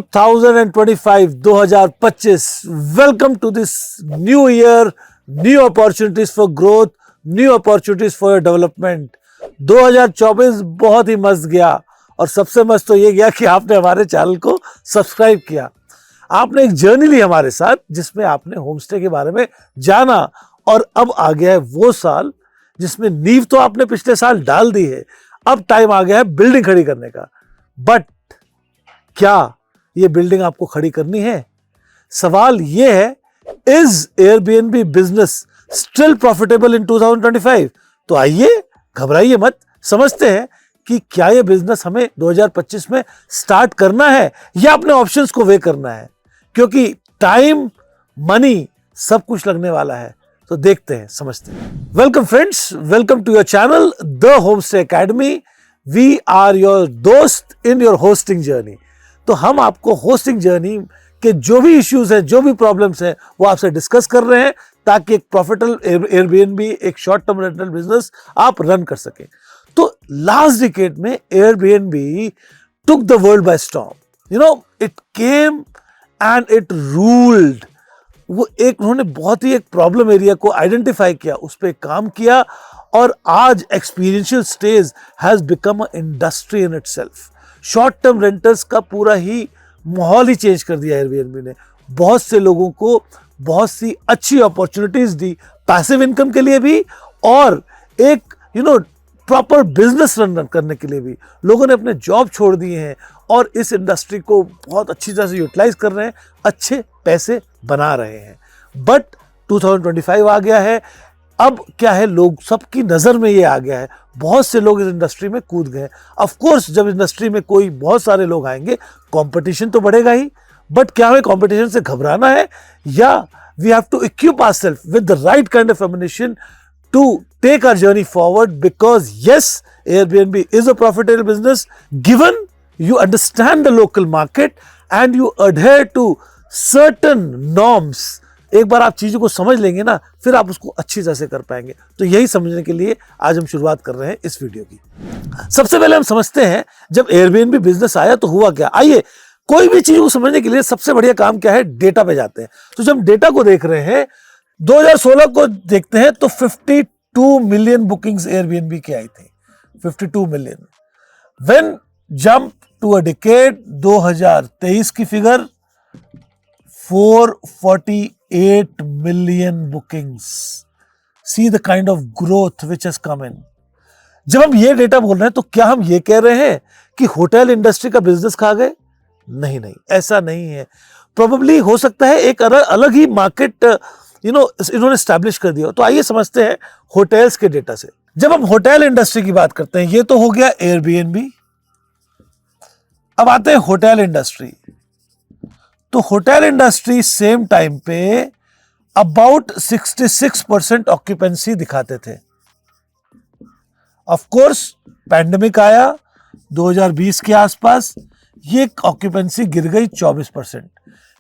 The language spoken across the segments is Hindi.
2025 welcome to this new year, new opportunities for growth, new opportunities for development. 2024 बहुत ही मस्त गया और सबसे मस्त तो ये गया कि आपने हमारे चैनल को सब्सक्राइब किया। आपने एक जर्नी ली हमारे साथ जिसमें आपने होमस्टे के बारे में जाना और अब आ गया है वो साल जिसमें नींव तो आपने पिछले साल डाल दी है, अब टाइम आ गया है बिल्डिंग खड़ी करने का। बट क्या ये बिल्डिंग आपको खड़ी करनी है? सवाल ये है, is Airbnb business still profitable इन 2025? तो आइए, घबराइए मत, समझते हैं कि क्या ये बिजनेस हमें 2025 में स्टार्ट करना है या अपने ऑप्शंस को वे करना है, क्योंकि टाइम, मनी सब कुछ लगने वाला है। तो देखते हैं, समझते हैं। Welcome friends, welcome to your channel the homestay academy. We are your दोस्त इन योर होस्टिंग जर्नी। तो हम आपको होस्टिंग जर्नी के जो भी इश्यूज हैं, जो भी प्रॉब्लम्स हैं, वो आपसे डिस्कस कर रहे हैं ताकि एक प्रॉफिटेबल एयरबीएनबी, एक शॉर्ट टर्म रेंटल बिजनेस आप रन कर सकें। तो लास्ट डिकेड में Airbnb took the world by storm. You know, it came and it ruled. वो एक उन्होंने बहुत ही एक प्रॉब्लम एरिया को आइडेंटिफाई किया, उस पर काम किया और आज experiential stage has become a industry in itself. Short term renters का पूरा ही माहौल ही चेंज कर दिया एयरबीएनबी ने। बहुत से लोगों को बहुत सी अच्छी अपॉर्चुनिटीज दी, पैसिव इनकम के लिए भी और एक प्रॉपर बिजनेस रन करने के लिए भी। लोगों ने अपने जॉब छोड़ दिए हैं और इस इंडस्ट्री को बहुत अच्छी तरह से यूटिलाइज कर रहे हैं, अच्छे पैसे बना रहे हैं। बट 2025 आ गया है, अब क्या है, लोग सबकी नज़र में ये आ गया है, बहुत से लोग इस इंडस्ट्री में कूद गए। ऑफ कोर्स जब इंडस्ट्री में कोई बहुत सारे लोग आएंगे, कंपटीशन तो बढ़ेगा ही। बट क्या हमें कंपटीशन से घबराना है या we have to equip ourselves with the right kind of ammunition to take our journey forward? Because yes, Airbnb is a profitable business given you understand the local market and you adhere to certain norms. एक बार आप चीजों को समझ लेंगे ना, फिर आप उसको अच्छी तरह से कर पाएंगे। तो यही समझने के लिए आज हम शुरुआत कर रहे हैं इस वीडियो की। सबसे पहले हम समझते हैं जब Airbnb बिजनेस आया तो हुआ क्या। आइए, कोई भी चीज को समझने के लिए सबसे बढ़िया काम क्या है, डेटा पे जाते हैं। तो जब डेटा को देख रहे हैं, 2016 को देखते हैं तो 52 मिलियन बुकिंग्स एयरबीएनबी की आई थी। 52 million. When jump to a decade, 2023 की figure 448 million bookings. See the kind of growth which has come in. जब हम ये डेटा बोल रहे हैं तो क्या हम ये कह रहे हैं कि होटल इंडस्ट्री का बिजनेस खा गए? नहीं, ऐसा नहीं है। प्रोबेबली हो सकता है एक अलग ही मार्केट इन्होंने स्टैब्लिश कर दिया। तो आइए समझते हैं होटल्स के डेटा से। जब हम होटल इंडस्ट्री की बात करते हैं, ये तो हो गया एयरबीएनबी। अब आते हैं होटल इंडस्ट्री। तो होटल इंडस्ट्री सेम टाइम पे अबाउट 66% ऑक्यूपेंसी दिखाते थे। ऑफ कोर्स पैंडेमिक आया 2020 के आसपास, ये ऑक्यूपेंसी गिर गई 24%।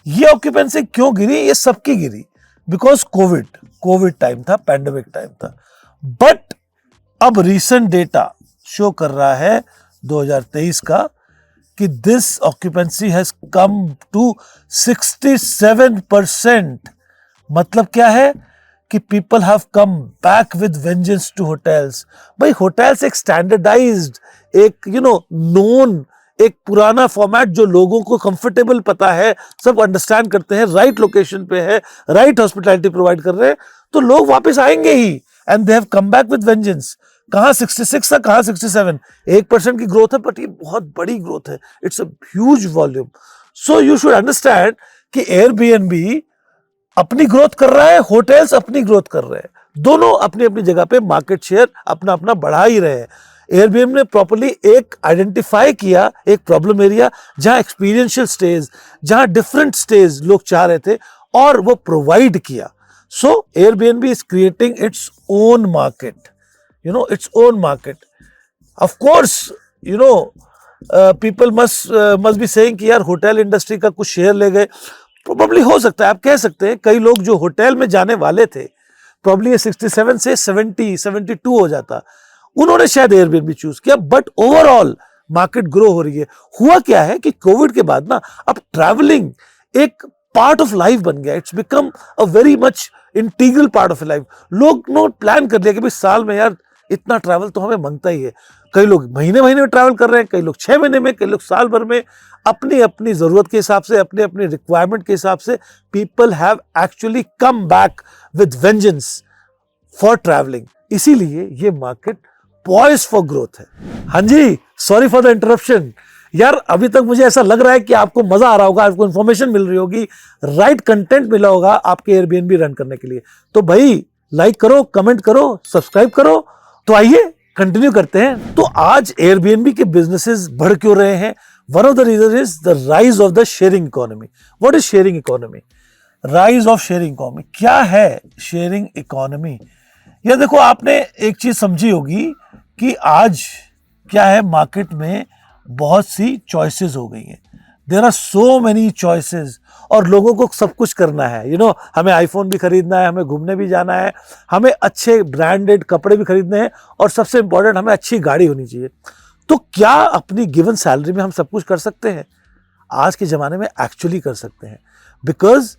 ये ऑक्यूपेंसी क्यों गिरी? ये सबकी गिरी बिकॉज कोविड टाइम था, पैंडेमिक टाइम था। बट अब रीसेंट डेटा शो कर रहा है 2023 का कि this occupancy has come to 67%। मतलब क्या है कि people have come back with vengeance to hotels. भाई होटल्स एक स्टैंडर्डाइज्ड, एक नोन, एक पुराना फॉर्मेट जो लोगों को कंफर्टेबल पता है, सब अंडरस्टैंड करते हैं, राइट लोकेशन पे है, राइट हॉस्पिटैलिटी प्रोवाइड कर रहे हैं, तो लोग वापस आएंगे ही। And they have come back with vengeance. कहां 66 था, कहां 67। 1% की ग्रोथ है, बट ये बहुत बड़ी ग्रोथ है। It's a huge volume. So you should understand कि एयरबीएनबी अपनी ग्रोथ कर रहा है, होटल्स अपनी ग्रोथ कर रहे हैं, दोनों अपनी अपनी जगह पे मार्केट शेयर अपना अपना बढ़ा ही रहे हैं। एयरबीएनबी ने प्रॉपर्ली एक आइडेंटिफाई किया, एक प्रॉब्लम एरिया जहां एक्सपीरियंशियल स्टेज, जहां डिफरेंट स्टेज लोग चाह रहे थे और वो प्रोवाइड किया। So Airbnb is creating its own market, its own market. Of course people must be saying कि यार होटल इंडस्ट्री का कुछ शेयर ले गए। प्रोबेबली हो सकता है, आप कह सकते हैं कई लोग जो होटल में जाने वाले थे, प्रोबेबली 67 से 70, 72 हो जाता, उन्होंने शायद एयरबीएनबी चूज किया। बट ओवरऑल मार्केट ग्रो हो रही है। हुआ क्या है कि कोविड के बाद ना अब ट्रैवलिंग एक पार्ट ऑफ लाइफ बन गया, it's become a very much integral part of life. लोग नो प्लान कर लिया कि भाई साल में यार इतना ट्रैवल तो हमें मांगता ही है। कई लोग महीने महीने में ट्रैवल कर रहे हैं, कई लोग 6 महीने में, कई लोग साल भर में, अपनी अपनी जरूरत के हिसाब से, अपने अपने रिक्वायरमेंट के हिसाब से people have actually come back with vengeance for travelling. इसीलिए ये मार्केट पॉइज्ड फॉर ग्रोथ है। हाँ जी, सॉरी फॉर द इंटरप्शन यार, अभी तक मुझे ऐसा लग रहा है कि आपको मजा आ रहा होगा, आपको इन्फॉर्मेशन मिल रही होगी, राइट कंटेंट मिला होगा आपके एयरबीएनबी रन करने के लिए। तो भाई लाइक करो, कमेंट करो, सब्सक्राइब करो। तो आइए कंटिन्यू करते हैं। तो आज एयरबीएनबी के बिजनेसेस बढ़ क्यों रहे हैं? One of the reason is the rise of the sharing economy. What is sharing economy? Rise of sharing economy. क्या है शेयरिंग इकोनॉमी? यार देखो, आपने एक चीज समझी होगी कि आज क्या है, मार्केट में बहुत सी चॉइसेस हो गई हैं। There are so many choices और लोगों को सब कुछ करना है। हमें आईफोन भी खरीदना है, हमें घूमने भी जाना है, हमें अच्छे ब्रांडेड कपड़े भी खरीदने हैं और सबसे इंपॉर्टेंट हमें अच्छी गाड़ी होनी चाहिए। तो क्या अपनी गिवन सैलरी में हम सब कुछ कर सकते हैं? आज के ज़माने में एक्चुअली कर सकते हैं। बिकॉज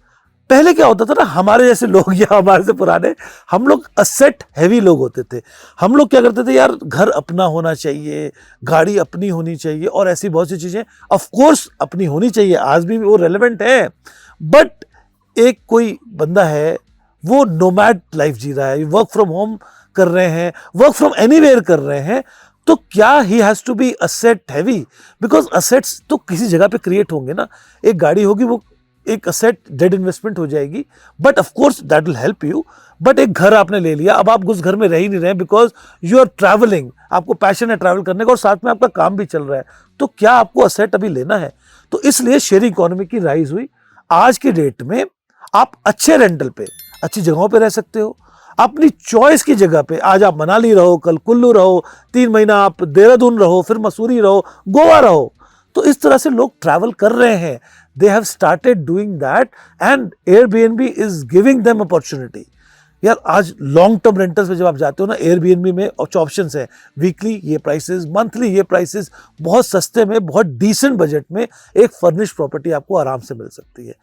पहले क्या होता था ना, हमारे जैसे लोग या हमारे से पुराने, हम लोग असेट हैवी लोग होते थे। हम लोग क्या करते थे, यार घर अपना होना चाहिए, गाड़ी अपनी होनी चाहिए और ऐसी बहुत सी चीज़ें ऑफ कोर्स अपनी होनी चाहिए, आज भी वो रेलेवेंट है। बट एक कोई बंदा है, वो नोमैड लाइफ जी रहा है, वर्क फ्रॉम होम कर रहे हैं, वर्क फ्रॉम एनीवेयर कर रहे हैं, तो क्या ही has to be asset heavy? Because assets तो किसी जगह पे क्रिएट होंगे ना। एक गाड़ी होगी, वो एक असेट डेड इन्वेस्टमेंट हो जाएगी, but of course that will help you. But एक घर आपने ले लिया, अब आप उस घर में रह ही नहीं रहे बिकॉज यू आर ट्रैवलिंग, आपको पैशन है ट्रैवल करने का और साथ में आपका काम भी चल रहा है, तो क्या आपको असेट अभी लेना है? तो इसलिए शेयरिंग इकोनॉमी की राइज हुई। आज के डेट में आप अच्छे रेंटल पे, अच्छी जगहों पे रह सकते हो, अपनी चॉइस की जगह पे। आज आप मनाली रहो, कल कुल्लू रहो, 3 महीना आप देहरादून रहो, फिर मसूरी रहो, गोवा रहो। तो इस तरह से लोग ट्रैवल कर रहे हैं। They have started doing that and Airbnb is giving them opportunity. यार आज लॉन्ग टर्म रेंटल्स में जब आप जाते हो ना, एयरबीएनबी में ऑप्शंस हैं, वीकली ये प्राइसेस, मंथली ये प्राइसेस, बहुत सस्ते में, बहुत डिसेंट बजट में एक फर्निश्ड प्रॉपर्टी आपको आराम से मिल सकती है।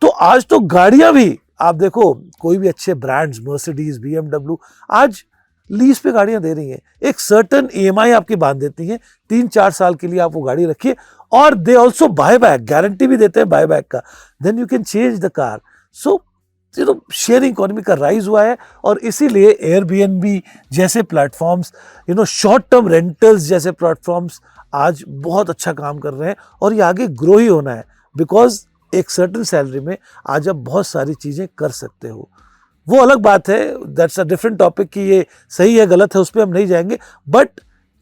तो आज तो गाड़ियां भी आप देखो, कोई भी अच्छे ब्रांड्स, मर्सिडीज, BMW आज लीज पे गाड़ियां दे रही हैं। एक सर्टन EMI आपकी बांध देती हैं, 3-4 साल के लिए आप वो गाड़ी रखिए और they also buy back, guarantee भी देते हैं बाय बैक का, then you can change the car. So sharing economy का राइज हुआ है और इसीलिए एयरबीएनबी जैसे प्लेटफॉर्म्स, शॉर्ट टर्म रेंटल्स जैसे प्लेटफॉर्म्स आज बहुत अच्छा काम कर रहे हैं और ये आगे ग्रो ही होना है। बिकॉज एक सर्टन सैलरी में आज आप बहुत सारी चीज़ें कर सकते हो। वो अलग बात है, दैट्स अ डिफरेंट टॉपिक कि ये सही है गलत है, उस पर हम नहीं जाएंगे, but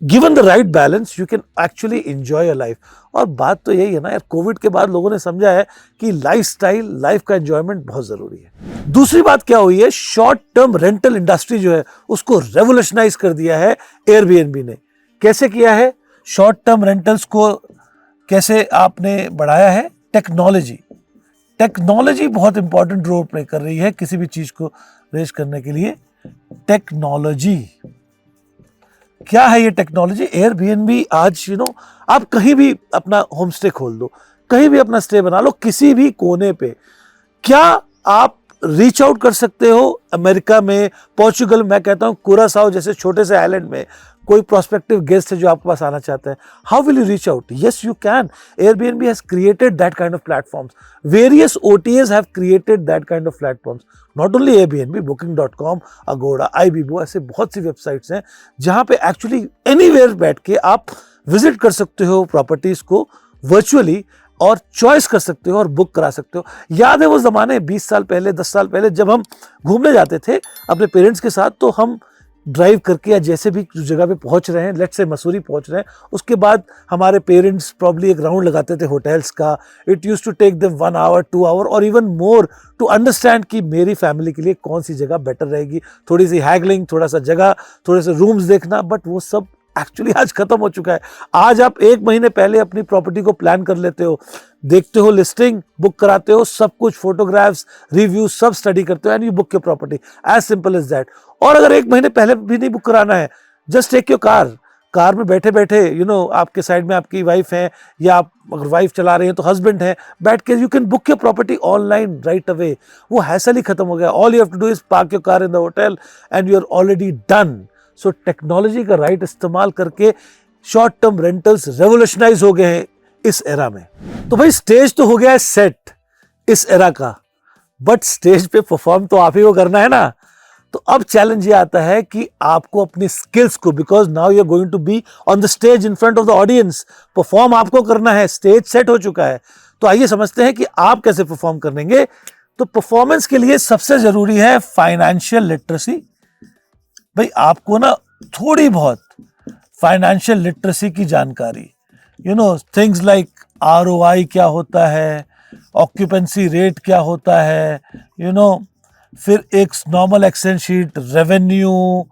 given the right balance you can actually enjoy your life. और बात तो यही है ना यार, कोविड के बाद लोगों ने समझा है कि लाइफस्टाइल, लाइफ का एंजॉयमेंट बहुत जरूरी है। दूसरी बात क्या हुई है, शॉर्ट टर्म रेंटल इंडस्ट्री जो है उसको रेवोल्यूशनाइज कर दिया है एयरबीएनबी ने। कैसे किया है? शॉर्ट टर्म रेंटल्स को कैसे आपने बढ़ाया है? टेक्नोलॉजी बहुत इंपॉर्टेंट रोल प्ले कर रही है किसी भी चीज को रेज करने के लिए। टेक्नोलॉजी क्या है? ये टेक्नोलॉजी एयरबीएनबी आज आप कहीं भी अपना होम स्टे खोल दो, कहीं भी अपना स्टे बना लो, किसी भी कोने पे। क्या आप रीच आउट कर सकते हो अमेरिका में, पोर्चुगल, मैं कहता हूँ कुरासाओ जैसे छोटे से आइलैंड में कोई प्रोस्पेक्टिव गेस्ट है जो आपके पास आना चाहते हैं? How will you reach out? Yes you can. Airbnb has created that kind of platforms. Various OTAs have created that kind of platforms. Not only Airbnb, Booking.com, Agoda, iBibo, ऐसे बहुत सी वेबसाइट्स हैं जहाँ पे एक्चुअली एनीवेयर बैठ के आप विजिट कर सकते हो प्रॉपर्टीज को वर्चुअली और चॉइस कर सकते हो और बुक करा सकते हो। याद है वो ज़माने 20 साल पहले, 10 साल पहले जब हम घूमने जाते थे अपने पेरेंट्स के साथ, तो हम ड्राइव करके या जैसे भी जगह पे पहुंच रहे हैं, लेट्स से मसूरी पहुंच रहे हैं, उसके बाद हमारे पेरेंट्स प्रॉब्ली एक राउंड लगाते थे होटल्स का। It used to take them 1 hour 2 hour और इवन मोर टू अंडरस्टैंड कि मेरी फैमिली के लिए कौन सी जगह बेटर रहेगी। थोड़ी सी हैगलिंग, थोड़ा सा जगह, थोड़े से रूम्स देखना, बट वो सब एक्चुअली आज खत्म हो चुका है। आज आप 1 महीने पहले अपनी प्रॉपर्टी को प्लान कर लेते हो, देखते हो लिस्टिंग, बुक कराते हो, सब कुछ, फोटोग्राफ्स, रिव्यू सब स्टडी करते हो and you book your property. As simple as that. और अगर 1 महीने पहले भी नहीं बुक कराना है, just take your car, car में बैठे बैठे आपके साइड में आपकी वाइफ है, या आप अगर वाइफ चला रहे हैं तो हस्बैंड है, बैठ के you can book your property online right away. वो हैसल ही खत्म हो गया। All you have to do is park your car in the hotel and you are already done. So technology का राइट इस्तेमाल करके शॉर्ट टर्म रेंटल्स रेवोल्यूशनाइज हो गए हैं इस एरा में। तो भाई स्टेज तो हो गया है सेट इस एरा का, बट स्टेज पे परफॉर्म तो आप ही को करना है ना। तो अब चैलेंज ये आता है कि आपको अपनी स्किल्स को, because now you are going to be on the stage in front of the audience, perform आपको करना है। स्टेज सेट हो चुका है, तो आइए समझते हैं कि आप कैसे परफॉर्म करेंगे। तो परफॉर्मेंस के लिए सबसे जरूरी है फाइनेंशियल लिटरेसी। भाई आपको ना थोड़ी बहुत फाइनेंशियल लिटरेसी की जानकारी, थिंग्स लाइक ROI क्या होता है, ऑक्यूपेंसी रेट क्या होता है, फिर एक normal Excel sheet, revenue,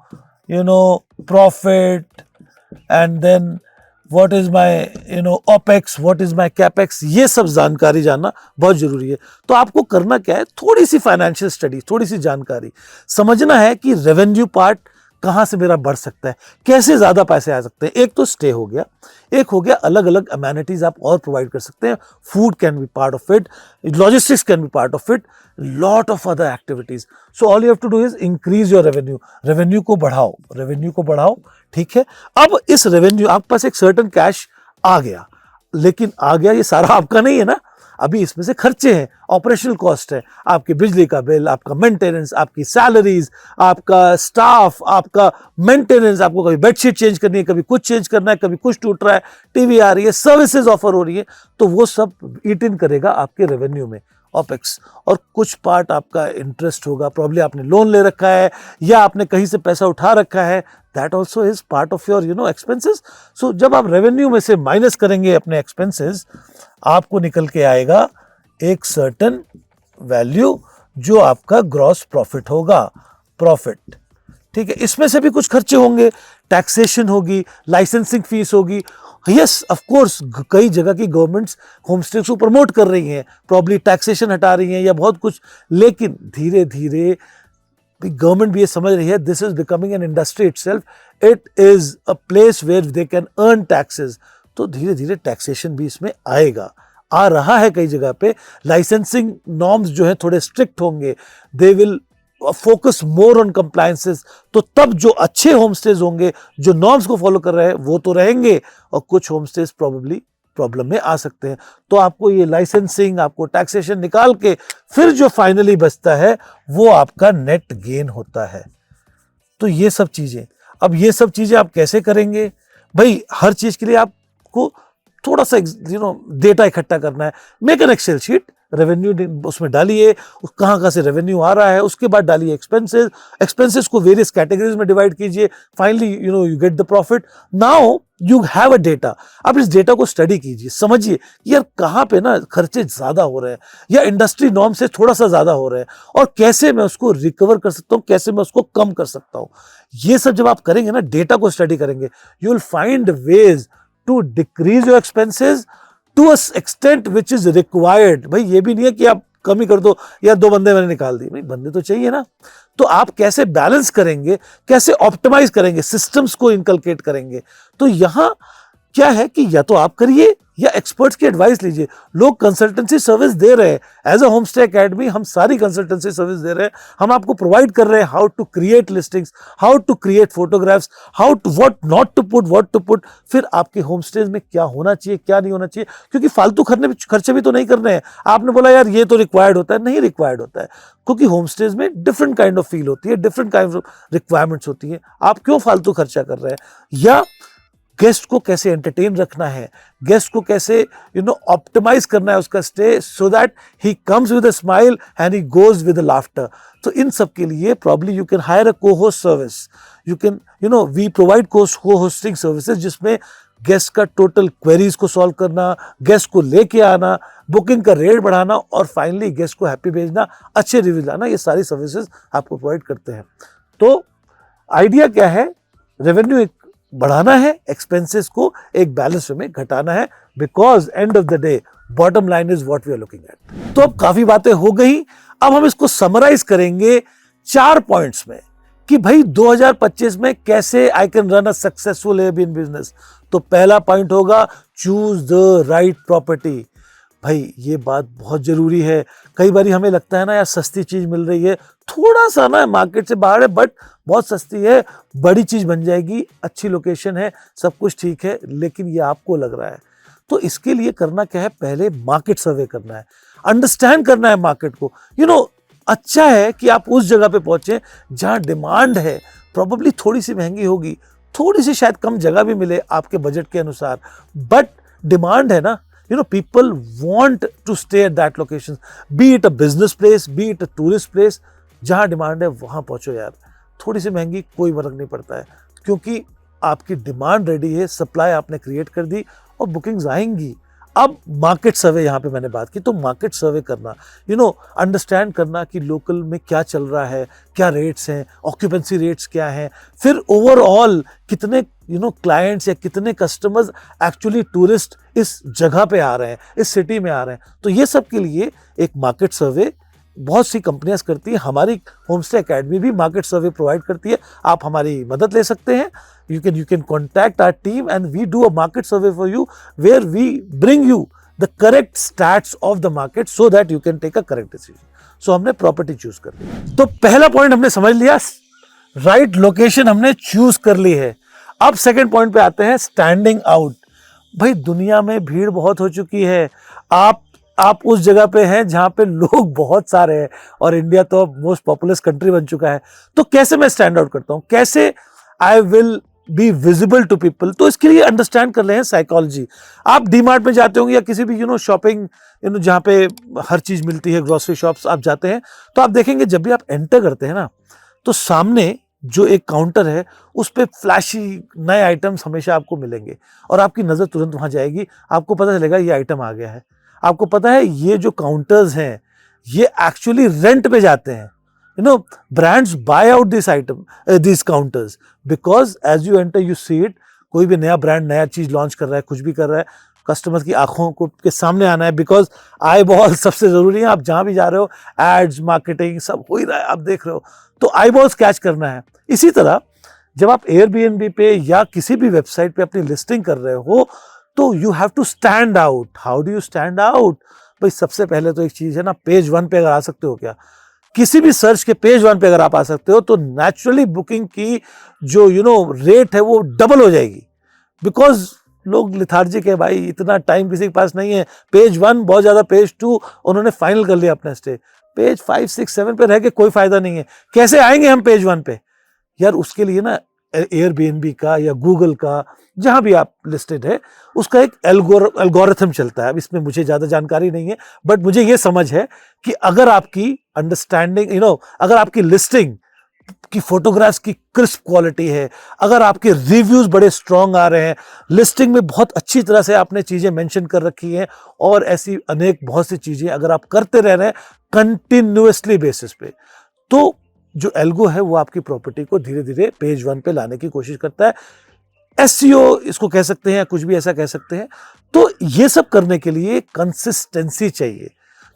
profit, and then what is my opex, what is my capex, ये सब जानकारी जानना बहुत जरूरी है। तो आपको करना क्या है, थोड़ी सी फाइनेंशियल स्टडी, थोड़ी सी जानकारी समझना है कि रेवेन्यू पार्ट कहाँ से मेरा बढ़ सकता है, कैसे ज्यादा पैसे आ सकते हैं। एक तो स्टे हो गया, एक हो गया अलग अलग अमेनिटीज आप और प्रोवाइड कर सकते हैं। Food can be part of it, logistics can be part of it, lot of other activities. So all you have to do is increase your revenue. Revenue को बढ़ाओ, रेवेन्यू को बढ़ाओ, ठीक है। अब इस रेवेन्यू, आपके पास एक सर्टेन कैश आ गया, लेकिन आ गया ये सारा आपका नहीं है ना, अभी इसमें से खर्चे हैं, ऑपरेशनल कॉस्ट है, आपके बिजली का बिल, आपका मेंटेनेंस, आपकी सैलरीज, आपका स्टाफ, आपका मेंटेनेंस, आपको कभी बेडशीट चेंज करनी है, कभी कुछ चेंज करना है, कभी कुछ टूट रहा है, टीवी आ रही है, सर्विसेज ऑफर हो रही है, तो वो सब ईट इन करेगा आपके रेवेन्यू में, ऑपेक्स। और कुछ पार्ट आपका इंटरेस्ट होगा, प्रॉब्ली आपने लोन ले रखा है या आपने कहीं से पैसा उठा रखा है, that also is part of your expenses. So जब आप रेवेन्यू में से माइनस करेंगे अपने एक्सपेंसेस, आपको निकल के आएगा एक सर्टेन वैल्यू जो आपका ग्रॉस प्रॉफिट होगा, प्रॉफिट, ठीक है। इसमें से भी कुछ खर्चे होंगे, टैक्सेशन होगी, लाइसेंसिंग फीस होगी। यस ऑफ कोर्स, कई जगह की गवर्नमेंट्स होमस्टे को प्रमोट कर रही हैं, प्रॉब्ली टैक्सेशन हटा रही हैं या बहुत कुछ, लेकिन धीरे धीरे गवर्नमेंट भी ये समझ रही है this is becoming an industry itself, it is a place where they can earn taxes. तो धीरे धीरे टैक्सेशन भी इसमें आएगा, आ रहा है कई जगह पे। लाइसेंसिंग नॉर्म्स जो है थोड़े स्ट्रिक्ट होंगे, they will focus more on compliances. तो तब जो अच्छे होमस्टेज होंगे, जो नॉर्म्स को फॉलो कर रहे हैं, वो तो रहेंगे, और कुछ होमस्टेज प्रोबेबली प्रॉब्लम में आ सकते हैं। तो आपको ये लाइसेंसिंग, आपको टैक्सेशन निकाल के फिर जो फाइनली बचता है वो आपका नेट गेन होता है। तो ये सब चीजें, अब ये सब चीजें आप कैसे करेंगे भाई? हर चीज के लिए आपको थोड़ा सा डेटा इकट्ठा करना है। Make an Excel sheet, revenue उसमें डालिए, कहाँ से रेवेन्यू आ रहा है, उसके बाद डालिए एक्सपेंसेस, एक्सपेंसेस को वेरियस कैटेगरीज में डिवाइड कीजिए, finally you get the profit. Now you have a data. अब इस डेटा को स्टडी कीजिए, समझिए यार कहाँ पे ना खर्चे ज्यादा हो रहे हैं या इंडस्ट्री नॉर्म से थोड़ा सा ज्यादा हो रहे हैं, और कैसे मैं उसको रिकवर कर सकता हूँ, कैसे मैं उसको कम कर सकता हूँ। ये सब जब आप करेंगे ना, डेटा को स्टडी करेंगे, you will find ways to decrease your expenses to a extent which is required. भाई ये भी नहीं है कि आप कमी कर दो, या 2 बंदे मैंने निकाल दिए, भाई बंदे तो चाहिए ना। तो आप कैसे बैलेंस करेंगे, कैसे ऑप्टिमाइज करेंगे, सिस्टम्स को इनकलकेट करेंगे। तो यहां क्या है कि या तो आप करिए या एक्सपर्ट्स की एडवाइस लीजिए। लोग कंसल्टेंसी सर्विस दे रहे हैं, एज अ होमस्टे एकेडमी हम सारी कंसल्टेंसी सर्विस दे रहे हैं। हम आपको प्रोवाइड कर रहे हैं how to create listings, how to create photographs, how to what not to put, what to put, फिर आपके होमस्टेज में क्या होना चाहिए, क्या नहीं होना चाहिए। क्योंकि फालतू खर्चे भी तो नहीं करने हैं। आपने बोला यार ये तो रिक्वायर्ड होता है, नहीं रिक्वायर्ड होता है, क्योंकि होमस्टेज में डिफरेंट काइंड ऑफ फील होती है, डिफरेंट काइंड ऑफ रिक्वायरमेंट्स होती है। आप क्यों फालतू खर्चा कर रहे हैं? या गेस्ट को कैसे एंटरटेन रखना है, गेस्ट को कैसे ऑप्टिमाइज करना है उसका stay, so that he comes with a smile and he goes with a laughter. तो इन सब के लिए probably you can hire a co-host service, you can we provide co-hosting services, जिसमें गेस्ट का टोटल क्वेरीज को सॉल्व करना, गेस्ट को लेके आना, बुकिंग का रेट बढ़ाना, और फाइनली गेस्ट को हैप्पी भेजना, अच्छे रिव्यू लाना, ये सारी सर्विसेज आपको प्रोवाइड करते हैं। तो आइडिया क्या है? रेवेन्यू बढ़ाना है, एक्सपेंसेस को एक बैलेंस में घटाना है, because end of the day bottom line is what we are looking at. तो अब काफी बातें हो गई, अब हम इसको समराइज करेंगे 4 पॉइंट्स में कि भाई 2025 में कैसे I can run a successful Airbnb business. तो पहला पॉइंट होगा चूज द राइट प्रॉपर्टी। भाई ये बात बहुत जरूरी है। कई बार हमें लगता है ना यार सस्ती चीज मिल रही है, थोड़ा सा ना मार्केट से बाहर है बट बहुत सस्ती है, बड़ी चीज बन जाएगी, अच्छी लोकेशन है, सब कुछ ठीक है, लेकिन ये आपको लग रहा है। तो इसके लिए करना क्या है, पहले मार्केट सर्वे करना है, अंडरस्टैंड करना है मार्केट को। अच्छा है कि आप उस जगह पे पहुंचे जहां डिमांड है, प्रोबेबली थोड़ी सी महंगी होगी, थोड़ी सी शायद कम जगह भी मिले आपके बजट के अनुसार, बट डिमांड है ना। people want to stay at that location, be it a business place, be it a tourist place। जहां डिमांड है वहां पहुंचो यार, थोड़ी सी महंगी कोई फर्क नहीं पड़ता है, क्योंकि आपकी डिमांड रेडी है, सप्लाई आपने क्रिएट कर दी और बुकिंग्स आएंगी। अब मार्केट सर्वे यहाँ पे मैंने बात की, तो मार्केट सर्वे करना, अंडरस्टैंड करना कि लोकल में क्या चल रहा है, क्या रेट्स हैं, ऑक्यूपेंसी रेट्स क्या हैं, फिर ओवरऑल कितने क्लाइंट्स या कितने कस्टमर्स एक्चुअली टूरिस्ट इस जगह पे आ रहे हैं, इस सिटी में आ रहे हैं। तो ये सब के लिए एक मार्केट सर्वे बहुत सी कंपनियां करती है। हमारी होमस्टे एकेडमी भी मार्केट सर्वे प्रोवाइड करती है, आप हमारी मदद ले सकते हैं। you can contact our team and we do a market survey for you where we bring you the correct stats of the market so that you can take a correct decision। so हमने प्रॉपर्टी चूज कर ली, तो पहला पॉइंट हमने समझ लिया, राइट लोकेशन हमने चूज कर ली है। अब सेकंड पॉइंट पे आते हैं, स्टैंडिंग आउट। भाई दुनिया में भीड़ बहुत हो चुकी है, आप उस जगह पे हैं जहां पे लोग बहुत सारे हैं, और इंडिया तो मोस्ट पॉपुलस कंट्री बन चुका है। तो कैसे मैं स्टैंड आउट करता हूं, कैसे I will be visible to people, तो इसके लिए अंडरस्टैंड कर रहे हैं साइकोलॉजी। आप डीमार्ट में जाते होंगे या किसी भी शॉपिंग जहाँ पे हर चीज मिलती है, ग्रोसरी शॉप्स आप जाते हैं, तो आप देखेंगे जब भी आप एंटर करते हैं ना, तो सामने जो एक काउंटर है उस पे फ्लैशी नए आइटम्स हमेशा आपको मिलेंगे और आपकी नजर तुरंत वहां जाएगी, आपको पता चलेगा ये आइटम आ गया है। आपको पता है ये जो काउंटर्स हैं ये एक्चुअली रेंट पे जाते हैं। brands buy out this item, these counters, because as you enter you see it। कोई भी नया ब्रांड नया चीज लॉन्च कर रहा है, कुछ भी कर रहा है, कस्टमर की आंखों को के सामने आना है, बिकॉज आई बॉल सबसे जरूरी है। आप जहां भी जा रहे हो, एड्स मार्केटिंग सब हो ही रहा है, आप देख रहे हो, तो आई बॉल्स कैच करना है। इसी तरह जब आप एयरबीएनबी पे या किसी भी वेबसाइट पे अपनी लिस्टिंग कर रहे हो, तो you have to stand out. How do you stand out? भाई सबसे पहले तो एक चीज है ना, पेज 1 पे अगर आ सकते हो, क्या किसी भी सर्च के पेज 1 पे अगर आप आ सकते हो, तो नेचुरली बुकिंग की जो रेट है वो डबल हो जाएगी, बिकॉज लोग लिथार्जिक है भाई, इतना टाइम किसी के पास नहीं है। पेज 1 बहुत ज्यादा, पेज 2 उन्होंने फाइनल कर लिया अपना स्टे, पेज 5, 6, 7 पे रह के कोई फायदा नहीं है। कैसे आएंगे हम पेज 1 पे यार? उसके लिए ना एयरबीएनबी का या गूगल का, जहां भी आप लिस्टेड है, उसका एक एल्गोरिथम चलता है। अब इसमें मुझे ज्यादा जानकारी नहीं है, बट मुझे ये समझ है कि अगर आपकी अंडरस्टैंडिंग अगर आपकी लिस्टिंग की फोटोग्राफ्स की क्रिस्प क्वालिटी है, अगर आपके रिव्यूज बड़े स्ट्रांग आ रहे हैं, लिस्टिंग में बहुत अच्छी तरह से आपने चीजें मेंशन कर रखी हैं, और ऐसी अनेक बहुत सी चीजें अगर आप करते रह रहे हैं कंटिन्यूअसली बेसिस पे, तो जो एल्गो है वो आपकी प्रॉपर्टी को धीरे धीरे पेज 1 पे लाने की कोशिश करता है। एसईओ इसको कह सकते हैं या कुछ भी ऐसा कह सकते हैं। तो ये सब करने के लिए कंसिस्टेंसी चाहिए।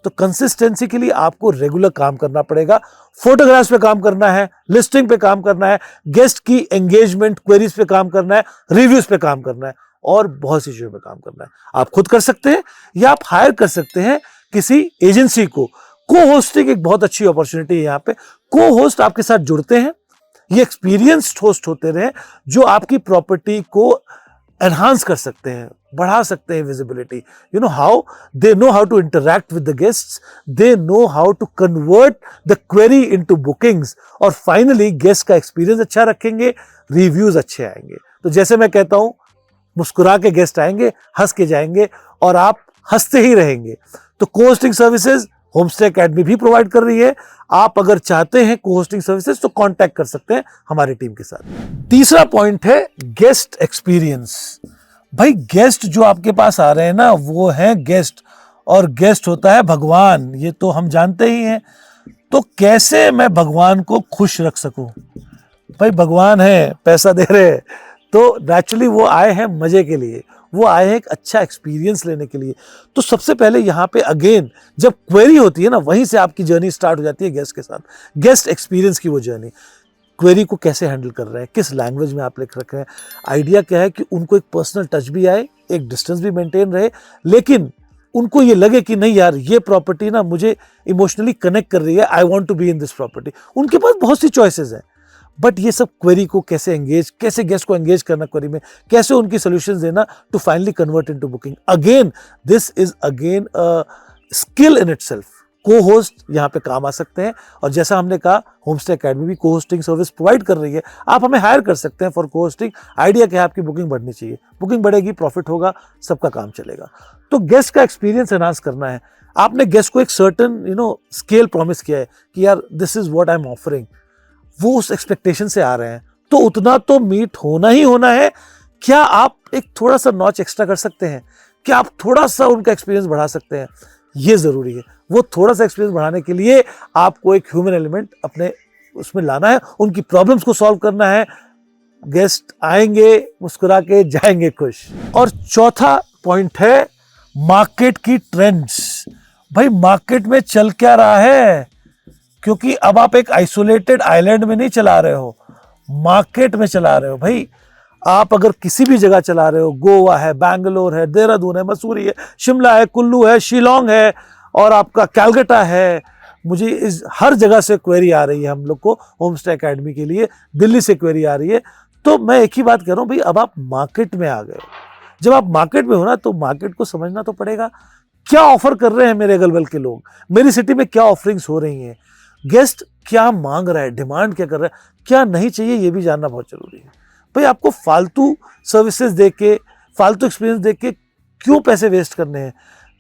तो कंसिस्टेंसी के लिए आपको रेगुलर काम करना पड़ेगा। फोटोग्राफ्स पे काम करना है, लिस्टिंग पे काम करना है, गेस्ट की एंगेजमेंट क्वेरीज पे काम करना है, रिव्यूज पे काम करना है, और बहुत सी चीजों पे काम करना है। आप खुद कर सकते हैं या आप हायर कर सकते हैं किसी एजेंसी को। को होस्टिंग एक बहुत अच्छी अपॉर्चुनिटी है। यहाँ पे को होस्ट आपके साथ जुड़ते हैं, ये एक्सपीरियंस्ड होस्ट होते रहे, जो आपकी प्रॉपर्टी को एनहांस कर सकते हैं, बढ़ा सकते हैं visibility. How they know how to interact with the guests, they know how to convert the query into bookings, और फाइनली गेस्ट का एक्सपीरियंस अच्छा रखेंगे, रिव्यूज अच्छे आएंगे। तो जैसे मैं कहता हूं, मुस्कुरा के गेस्ट आएंगे, हंस के जाएंगे, और आप हंसते ही रहेंगे। तो को होस्टिंग सर्विसेज होमस्टे एकेडमी भी प्रोवाइड कर रही है। आप अगर चाहते हैं को होस्टिंग सर्विसेज, तो कांटेक्ट कर सकते हैं हमारी टीम के साथ। तीसरा पॉइंट है गेस्ट एक्सपीरियंस। भाई गेस्ट जो आपके पास आ रहे हैं ना, वो है गेस्ट, और गेस्ट होता है भगवान, ये तो हम जानते ही हैं। तो कैसे मैं भगवान को खुश रख सकूं? भाई भगवान है, पैसा दे रहे हैं, तो नेचुरली वो आए हैं मजे के लिए, वो आए हैं एक अच्छा एक्सपीरियंस लेने के लिए। तो सबसे पहले यहाँ पे अगेन जब क्वेरी होती है ना, वहीं से आपकी जर्नी स्टार्ट हो जाती है गेस्ट के साथ, गेस्ट एक्सपीरियंस की वो जर्नी। क्वेरी को कैसे हैंडल कर रहे हैं, किस लैंग्वेज में आप लिख रखे हैं। आइडिया क्या है कि उनको एक पर्सनल टच भी आए, एक डिस्टेंस भी मेंटेन रहे, लेकिन उनको ये लगे कि नहीं यार ये प्रॉपर्टी ना मुझे इमोशनली कनेक्ट कर रही है, I want to be in this property. उनके पास बहुत सी चॉइसेस हैं, बट ये सब क्वेरी को कैसे गेस्ट को एंगेज करना क्वेरी में, कैसे उनकी सोल्यूशंस देना to finally convert into booking. Again this is again a skill in itself. को होस्ट यहाँ पे काम आ सकते हैं, और जैसा हमने कहा होमस्टे एकेडमी भी को होस्टिंग सर्विस प्रोवाइड कर रही है, आप हमें हायर कर सकते हैं फॉर को होस्टिंग। आइडिया क्या है, आपकी बुकिंग बढ़नी चाहिए, बुकिंग बढ़ेगी, प्रॉफिट होगा, सबका काम चलेगा। तो गेस्ट का एक्सपीरियंस एनहांस करना है, आपने गेस्ट को एक सर्टन स्केल प्रॉमिस किया है कि यार this is what I am offering, वो उस एक्सपेक्टेशन से आ रहे हैं, तो उतना तो मीट होना ही होना है। क्या आप एक थोड़ा सा नॉच एक्स्ट्रा कर सकते हैं, क्या आप थोड़ा सा उनका एक्सपीरियंस बढ़ा सकते हैं, ये जरूरी है। वो थोड़ा सा एक्सपीरियंस बढ़ाने के लिए आपको एक ह्यूमन एलिमेंट अपने उसमें लाना है, उनकी प्रॉब्लम्स को सॉल्व करना है। गेस्ट आएंगे मुस्कुरा के जाएंगे खुश। और चौथा पॉइंट है मार्केट की ट्रेंड्स। भाई मार्केट में चल क्या रहा है, क्योंकि अब आप एक आइसोलेटेड आइलैंड में नहीं चला रहे हो, मार्केट में चला रहे हो। भाई आप अगर किसी भी जगह चला रहे हो, गोवा है, बैंगलोर है, देहरादून है, मसूरी है, शिमला है, कुल्लू है, शिलोंग है, और आपका कैलकाटा है, मुझे इस हर जगह से क्वेरी आ रही है हम लोग को होमस्टे एकेडमी के लिए, दिल्ली से क्वेरी आ रही है। तो मैं एक ही बात कह रहा हूँ, भाई अब आप मार्केट में आ गए हो। जब आप मार्केट में हो ना, तो मार्केट को समझना तो पड़ेगा, क्या ऑफर कर रहे हैं मेरे अगल बगल के लोग, मेरी सिटी में क्या ऑफरिंग्स हो रही हैं, गेस्ट क्या मांग रहा है, डिमांड क्या कर रहा है, क्या नहीं चाहिए, ये भी जानना बहुत जरूरी है। भाई आपको फालतू सर्विसेज दे के, फालतू एक्सपीरियंस दे के क्यों पैसे वेस्ट करने हैं,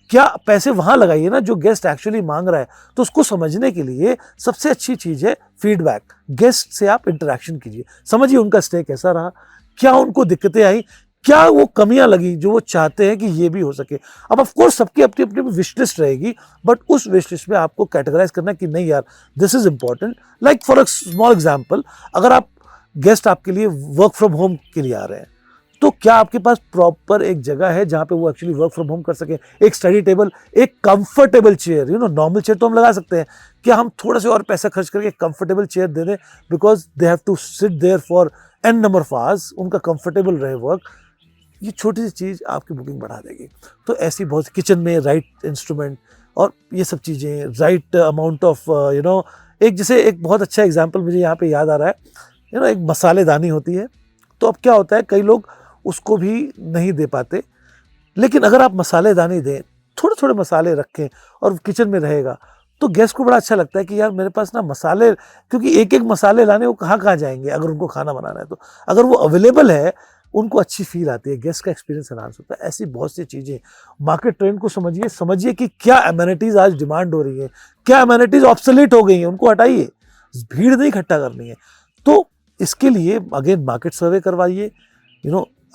क्या पैसे वहां लगाइए ना जो गेस्ट एक्चुअली मांग रहा है। तो उसको समझने के लिए सबसे अच्छी चीज है फीडबैक। गेस्ट से आप इंटरेक्शन कीजिए, समझिए उनका स्टे कैसा रहा, क्या उनको दिक्कतें आई, क्या वो कमियां लगी जो वो चाहते हैं कि ये भी हो सके। अब ऑफ कोर्स सबकी अपनी अपनी विश लिस्ट रहेगी, बट उस विश लिस्ट में आपको कैटेगराइज करना कि नहीं यार this is important. Like for a small example, अगर आप गेस्ट आपके लिए वर्क फ्रॉम होम के लिए आ रहे हैं, तो क्या आपके पास प्रॉपर एक जगह है जहां पे वो एक्चुअली वर्क फ्रॉम होम कर सके, एक स्टडी टेबल, एक कंफर्टेबल चेयर। नॉर्मल चेयर तो हम लगा सकते हैं, क्या हम थोड़ा सा और पैसा खर्च करके कंफर्टेबल चेयर दे दें, because they have to sit there for an number of hours, उनका कंफर्टेबल रहे वर्क। ये छोटी सी चीज़ आपकी बुकिंग बढ़ा देगी। तो ऐसी बहुत किचन में राइट इंस्ट्रूमेंट और ये सब चीज़ें, राइट अमाउंट ऑफ एक जैसे एक बहुत अच्छा एग्जांपल मुझे यहाँ पे याद आ रहा है, एक मसालेदानी होती है। तो अब क्या होता है, कई लोग उसको भी नहीं दे पाते, लेकिन अगर आप मसालेदानी दें, थोड़े थोड़े मसाले रखें और किचन में रहेगा, तो गेस्ट को बड़ा अच्छा लगता है कि यार मेरे पास ना मसाले, क्योंकि एक एक मसाले लाने वो कहाँ कहाँ जाएंगे अगर उनको खाना बनाना है। तो अगर वो अवेलेबल है, उनको अच्छी फील आती है, गेस्ट का एक्सपीरियंस एनहांस होता है। ऐसी बहुत सी चीज़ें, मार्केट ट्रेंड को समझिए कि क्या एमेनिटीज़ आज डिमांड हो रही है, क्या एमेनिटीज़ ऑब्सोलीट हो गई हैं, उनको हटाइए, भीड़ नहीं इकट्ठा करनी है। तो इसके लिए अगेन मार्केट सर्वे करवाइए,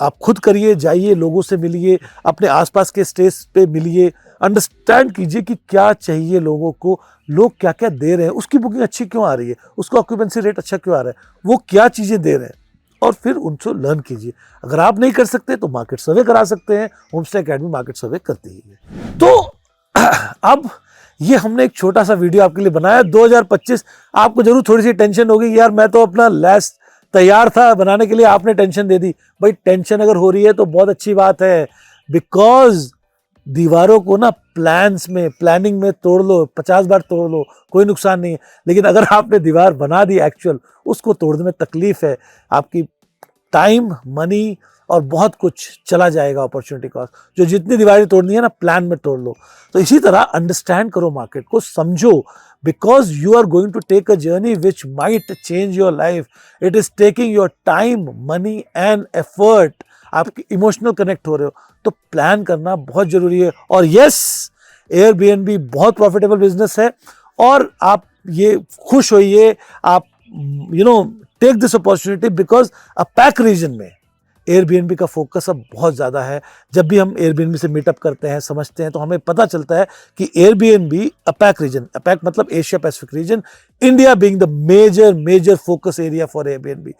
आप खुद करिए, जाइए, लोगों से मिलिए, अपने आसपास के स्टेज पे मिलिए, अंडरस्टैंड कीजिए कि क्या चाहिए लोगों को, लोग क्या क्या दे रहे हैं, उसकी बुकिंग अच्छी क्यों आ रही है, उसका ऑक्यूपेंसी रेट अच्छा क्यों आ रहा है, वो क्या चीज़ें दे रहे हैं, और फिर उनसे लर्न कीजिए। अगर आप नहीं कर सकते तो मार्केट सर्वे करा सकते हैं, होमस्टे एकेडमी मार्केट सर्वे करती है। तो अब ये हमने एक छोटा सा वीडियो आपके लिए बनाया। 2025 आपको जरूर थोड़ी सी टेंशन होगी, यार मैं तो अपना लास्ट तैयार था बनाने के लिए, आपने टेंशन दे दी। भाई टेंशन अगर हो रही है तो बहुत अच्छी बात है, बिकॉज दीवारों को ना प्लानिंग में तोड़ लो, 50 बार तोड़ लो, कोई नुकसान नहीं है। लेकिन अगर आपने दीवार बना दी एक्चुअल, उसको तोड़ने में तकलीफ है, आपकी टाइम, मनी और बहुत कुछ चला जाएगा, अपॉर्चुनिटी कॉस्ट। जो जितनी दीवारें तोड़नी है ना, प्लान में तोड़ लो। तो इसी तरह अंडरस्टैंड करो मार्केट को, समझो, because you are going to take a journey which might change your life. It is taking your time, money and effort. आप इमोशनल कनेक्ट हो रहे हो, तो प्लान करना बहुत जरूरी है। और यस, एयरबीएनबी बहुत प्रॉफिटेबल बिजनेस है, और आप ये खुश होइए, आप take this opportunity, because APAC region में एयरबीएनबी का फोकस अब बहुत ज़्यादा है। जब भी हम एयरबीएनबी से मीटअप करते हैं, समझते हैं, तो हमें पता चलता है कि एयरबीएनबी अपैक रीजन, अपैक मतलब Asia Pacific region, India being the major focus area for Airbnb.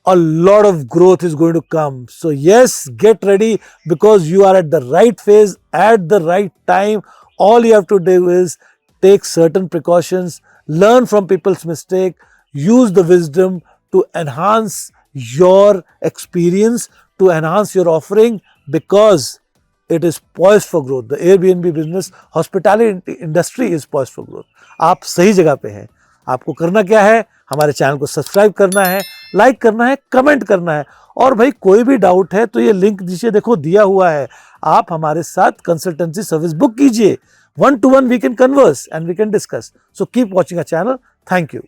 A lot of growth is going to come. So yes, get ready, because you are at the right phase at the right time. All you have to do is take certain precautions, learn from people's mistake, use the wisdom to enhance your experience, to enhance your offering, because it is poised for growth. The Airbnb business, hospitality industry is poised for growth. आप सही जगह पे हैं. आपको करना क्या है? हमारे चैनल को सब्सक्राइब करना है, लाइक करना है, कमेंट करना है. और भाई कोई भी डाउट है तो ये लिंक नीचे देखो दिया हुआ है. आप हमारे साथ कंसल्टेंसी सर्विस बुक कीजिए. 1-to-1 we can converse and we can discuss. So keep watching our channel. Thank you.